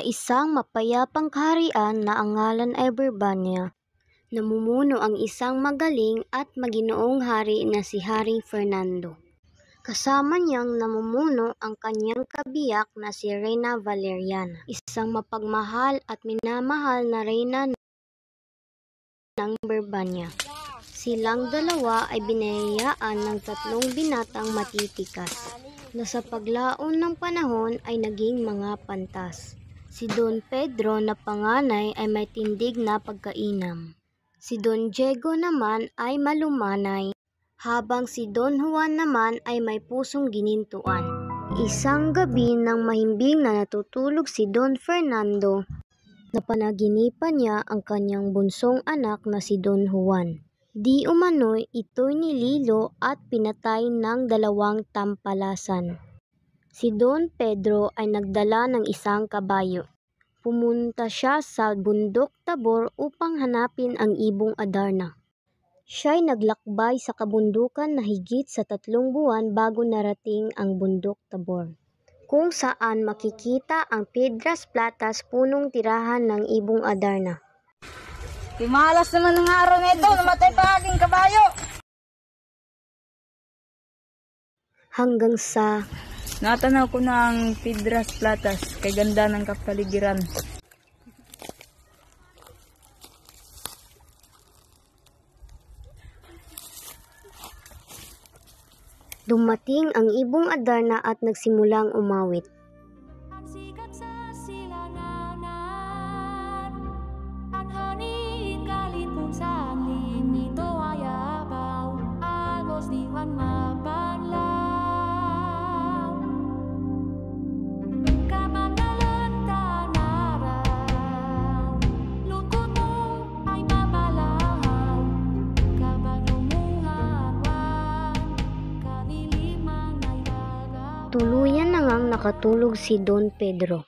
isang mapayapang kaharian na ang ngalan ay Bourbania, namumuno ang isang magaling at maginoong hari na si Haring Fernando. Kasama niyang namumuno ang kanyang kabiyak na si Reyna Valeriana, isang mapagmahal at minamahal na reyna ng Bourbania. Silang dalawa ay binayayaan ng tatlong binatang matitikas na sa paglaon ng panahon ay naging mga pantas. Si Don Pedro na panganay ay may tindig na pagkainam. Si Don Diego naman ay malumanay, habang si Don Juan naman ay may pusong ginintuan. Isang gabi nang mahimbing na natutulog si Don Fernando, napanaginipan niya ang kanyang bunsong anak na si Don Juan. Di umano'y ito'y nililo at pinatay ng dalawang tampalasan. Si Don Pedro ay nagdala ng isang kabayo. Pumunta siya sa bundok Tabor upang hanapin ang ibong Adarna. Siya'y naglakbay sa kabundukan na higit sa 3 buwan bago narating ang bundok Tabor, kung saan makikita ang Piedras Platas, punong tirahan ng ibong Adarna. Timalas naman ng araw na ito, namatay pa aking kabayo. Hanggang sa natanaw ko na ang Piedras Platas, kay ganda ng kapaligiran. dumating ang ibong Adarna at nagsimulang umawit. Tuluyan na ngang nakatulog si Don Pedro.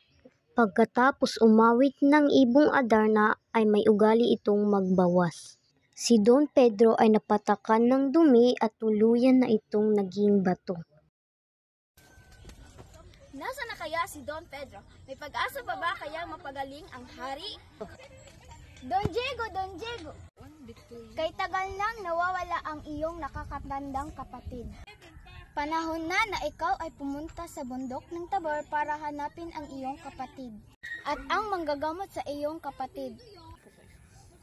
Pagkatapos umawit ng ibong Adarna ay may ugali itong magbawas. Si Don Pedro ay napatakan ng dumi at tuluyan na itong naging bato. Nasaan na kaya si Don Pedro? May pag-asa pa ba kaya mapagaling ang hari? Don Diego! Don Diego! Kay tagal nang nawawala ang iyong nakakatandang kapatid. Panahon na ikaw ay pumunta sa bundok ng Tabor para hanapin ang iyong kapatid at ang manggagamot sa iyong kapatid.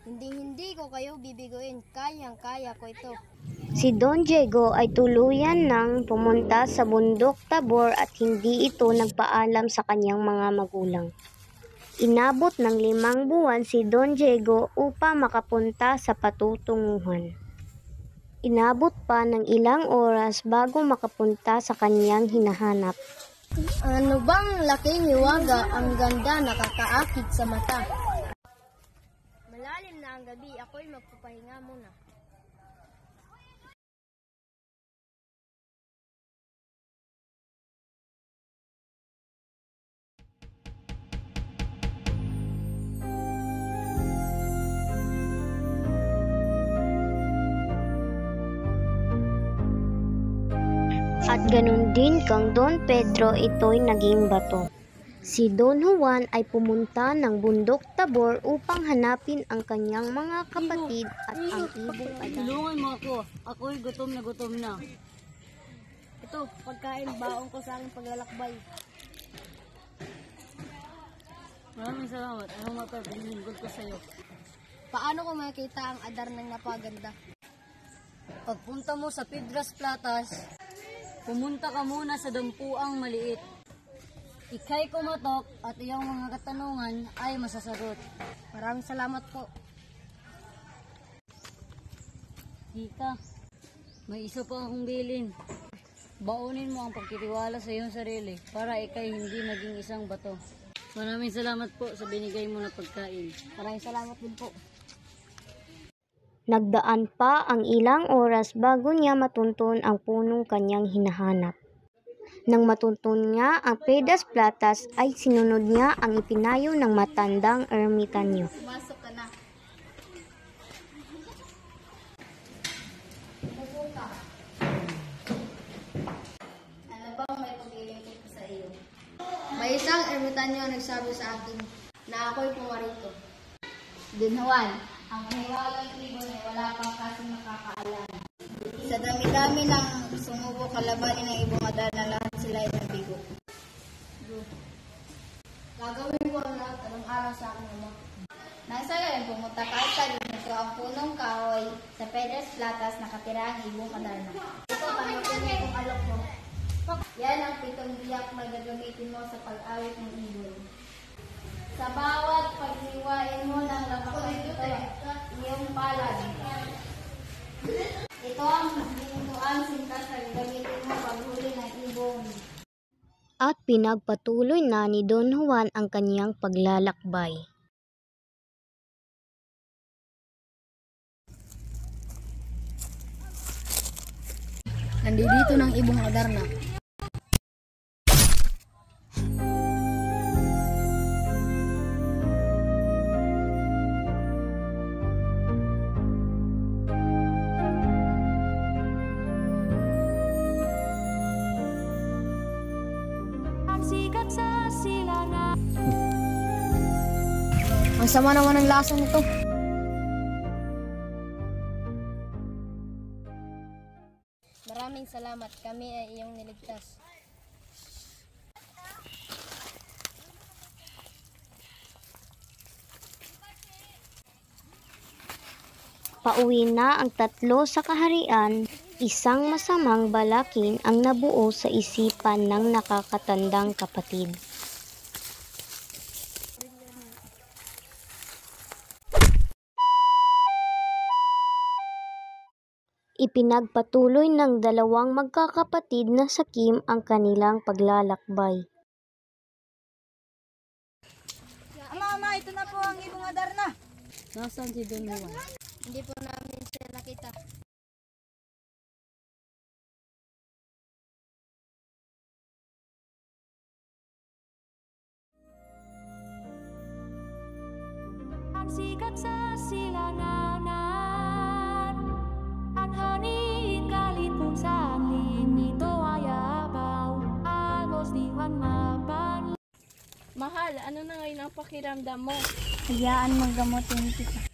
Hindi ko kayo bibiguin, kayang-kaya ko ito. Si Don Diego ay tuluyan nang pumunta sa bundok Tabor at hindi ito nagpaalam sa kanyang mga magulang. Inabot ng 5 buwan si Don Diego upang makapunta sa patutunguhan. Inabot pa ng ilang oras bago makapunta sa kanyang hinahanap. Ano bang laking hiwaga, ang ganda nakakaakit sa mata. Malalim na ang gabi, ako'y magpapahinga muna. At ganun din kang Don Pedro, ito'y naging bato. Si Don Juan ay pumunta ng bundok Tabor upang hanapin ang kanyang mga kapatid at ang ibong Adarna. Tulungan mo ako, ako'y gutom na. Ito, pagkain baon ko sa aking paglalakbay. Maraming salamat, anong mapapalingkod ko sa'yo. Paano ko makita ang Adarnang napaganda? Pagpunta mo sa Piedras Platas, pumunta ka muna sa dampuang maliit. Ika'y kumatok at iyong mga katanungan ay masasagot. Maraming salamat po. Ika, may isa pa akong bilin. Baunin mo ang pagtitiwala sa iyong sarili para ika'y hindi maging isang bato. Maraming salamat po sa binigay mo na pagkain. Maraming salamat din po. Nagdaan pa ang ilang oras bago niya matuntun ang punong kanyang hinahanap. Nang matuntun niya ang Piedras Platas ay sinunod niya ang ipinayo ng matandang ermitanyo. Pumasok ka na. Ano bang may pagkiling ko sa iyo? May isang ermitanyo ang nagsabi sa akin, na ako'y pumarito. Don Juan, ang mahiwagang ibon ay wala pang kasing nakakaalam. Sa dami-dami ng sumubo kalabanin ng ibong adar na lahat sila ay nabigo. Gagawin ko ang lahat anong araw sa aking ama. Nang sa gayon, pumunta ka sa dito ang punong kahoy sa Pedras Platas nakatira ang ibong kadarna. Ito, tanggapin mo itong alok mo. Yan ang 7 biyak na gagamitin mo sa pag-awit ng ibon. Sa bawat paghiwain mo ng labakan ito, iyong palad. Ito ang binutuan singkas na gagamitin mo paghuli ng ibon. At pinagpatuloy na ni Don Juan ang kaniyang paglalakbay. Nandito ng ibong Adarna. Sikat sa silangan. Ang sama naman ng lasa nito. Maraming salamat, kami ay iyong niligtas. Pauwi na ang tatlo sa kaharian, isang masamang balakin ang nabuo sa isipan ng nakakatandang kapatid. Ipinagpatuloy ng dalawang magkakapatid na sakim ang kanilang paglalakbay. Ama, ito na po ang ibong Adarna. Nasaan si Don Juan? Hindi po namin siya nakita. Ang sikat sa silanganan. Ang hangin galit kung saan nito ay abaw. Agos di man mapan. Mahal, ano na ngayon ang pakiramdam mo? Hayaan magamotin kita.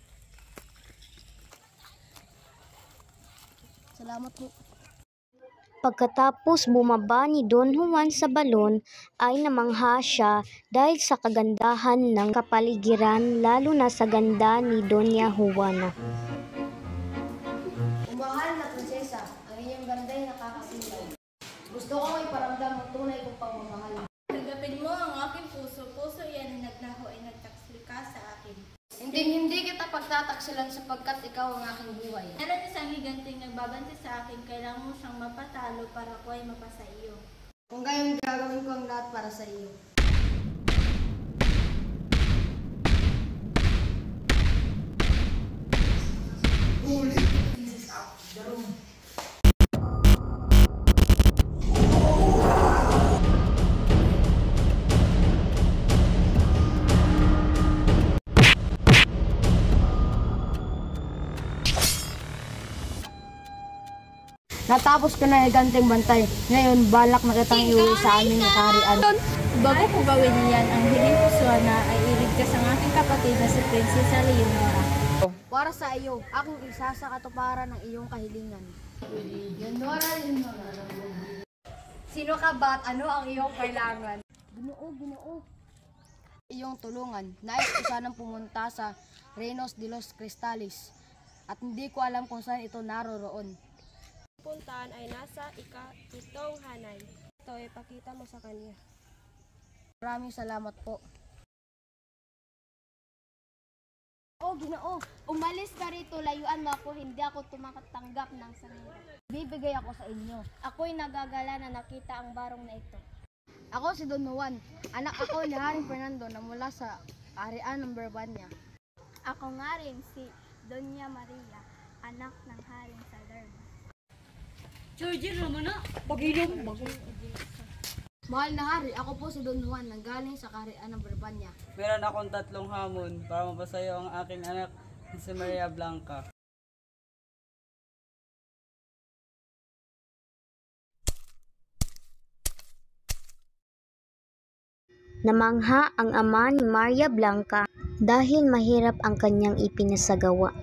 Salamat po. Pagkatapos bumaba ni Don Juan sa balon ay namangha siya dahil sa kagandahan ng kapaligiran lalo na sa ganda ni Doña Juana. Umahal na prinsesa, ang inyong ganda'y nakakasilaw. Gusto kong iparamdam ang tunay kong pagmamahal. Tanggapin mo ang aking puso. Puso yan na naglaho ay nagtaksli ka sa akin. Hindi kita pagtataksilan sapagkat ikaw ang aking buhay. Meron isang higanting nagbabanti sa akin, kailangan mo siyang mapatalo para ko ay mapasa iyo. Kung gayon gagawin ko ang lahat para sa iyo. Natapos ko na higanteng bantay. Ngayon, balak na kitang iuwi sa aming kaharian. Bago ko gawin yan, ang hiling ko sana ay iligtas ang aking kapatid na si Prinsesa Leonora. Para sa iyo, akong isa sa katuparan ng iyong kahilingan. Leonora. Sino ka ba at ano ang iyong kailangan? Ginoo. Iyong tulungan. Nais ko sanang pumunta sa Reinos de los Cristales at hindi ko alam kung saan ito naroroon. Puntahan ay nasa itong hanay. Ito ay pakita mo sa kanya. Maraming salamat po. Oh, Ginoo, umalis ka rito, layuan mo ako, hindi ako tumatanggap ng sanira. Bibigay ako sa inyo. Ako'y nagagala na nakita ang barong na ito. Ako si Don Juan, anak ako ni Haring Fernando na mula sa Arian ng Berbanya. Ako nga rin si Doña Maria, anak ng Haring Salerno. Georgie, naman na! Mahal na hari, ako po si Don Juan, nanggaling sa Arian ng Berbanya. Meron akong 3 hamon para mapasayo ang aking anak na si Maria Blanca. Namangha ang ama ni Maria Blanca dahil mahirap ang kanyang ipinasagawa.